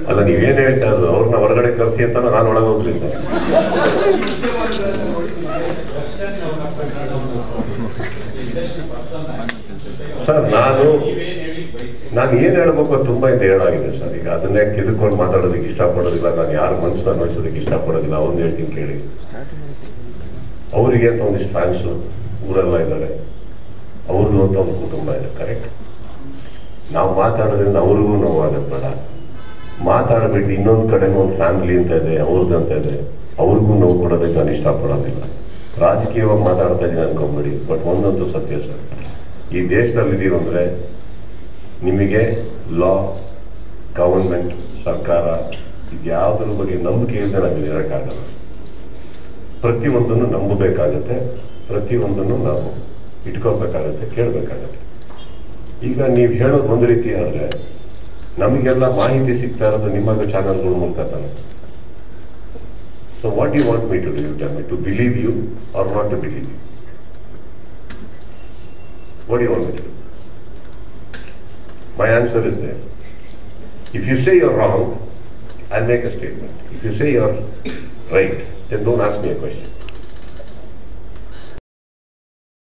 ಅಲ್ಲ, ನೀವೇನು ಹೇಳ್ತಾ ಇರೋದು? ಅವ್ರನ್ನ ಹೊರಗಡೆ ಕರೆಸಿ ಅಂತ ನಾನು ಒಳಗೆ ಹೋಗ್ಲಿಲ್ಲ. ಸರ್, ನಾನು ಏನು ಹೇಳ್ಬೇಕು ತುಂಬಾ ಇದೆ ಹೇಳಾಗಿದೆ ಸರ್. ಈಗ ಅದನ್ನೇ ಕೆದ್ಕೊಂಡು ಮಾತಾಡೋದಕ್ಕೆ ಇಷ್ಟಪಡೋದಿಲ್ಲ, ನಾನು ಯಾರ ಮನಸ್ಸನ್ನ ಅನ್ವಯಿಸೋದಕ್ಕೆ ಇಷ್ಟಪಡೋದಿಲ್ಲ. ಅವ್ನು ಹೇಳ್ತೀನಿ ಕೇಳಿ. ಅವರಿಗೆ ಅಂತ ಒಂದಿಷ್ಟು ಫ್ಯಾನ್ಸು ಊರೆಲ್ಲ ಇದ್ದಾರೆ, ಅವ್ರದ್ದು ಅಂತ ಒಂದು ಕುಟುಂಬ ಇದೆ. ಕರೆಕ್ಟ್. ನಾವು ಮಾತಾಡೋದ್ರಿಂದ ಅವ್ರಿಗೂ ನೋವಾಗತ್ತೆ ಬೇಡ. ಮಾತಾಡಬಿಟ್ಟು ಇನ್ನೊಂದು ಕಡೆನೂ ಒಂದು ಫ್ಯಾಮಿಲಿ ಅಂತ ಇದೆ, ಅವ್ರದ್ದು ಅಂತ ಇದೆ, ಅವ್ರಿಗೂ ನೋವು ಕೊಡೋದಕ್ಕೆ ನಾನು ಇಷ್ಟಪಡೋದಿಲ್ಲ. ರಾಜಕೀಯವಾಗಿ ಮಾತಾಡ್ತಾ ಇದ್ದೀನಿ ಅನ್ಕೊಂಬೇಡಿ. ಬಟ್ ಒಂದಂತೂ ಸತ್ಯ ಸರ್, ಈ ದೇಶದಲ್ಲಿದ್ದೀವಿ ಅಂದರೆ ನಿಮಗೆ ಲಾ, ಗವರ್ಮೆಂಟ್, ಸರ್ಕಾರ ಇದ್ಯಾವುದ್ರ ಬಗ್ಗೆ ನಂಬಿಕೆ ಇಲ್ಲದೆ ನಮಗೆ ಇರೋಕ್ಕಾಗಲ್ಲ. ಪ್ರತಿಯೊಂದನ್ನು ನಂಬಬೇಕಾಗತ್ತೆ, ಪ್ರತಿಯೊಂದನ್ನು ನಾವು ಇಟ್ಕೋಬೇಕಾಗತ್ತೆ, ಕೇಳಬೇಕಾಗತ್ತೆ. ಈಗ ನೀವು ಹೇಳೋದು ಒಂದು ರೀತಿ ಆದರೆ ನಮಗೆಲ್ಲ ಮಾಹಿತಿ ಸಿಗ್ತಾ ಇರೋದು ನಿಮ್ಮ ಚಾನಲ್ಗಳ ಮೂಲಕ ತಾನೆ. So what you want me to do? Tell me to believe you or not to believe you? What you want me to do? My answer is there. If you say you're wrong, I'll make a statement. If you say you're right, then don't ask me a question.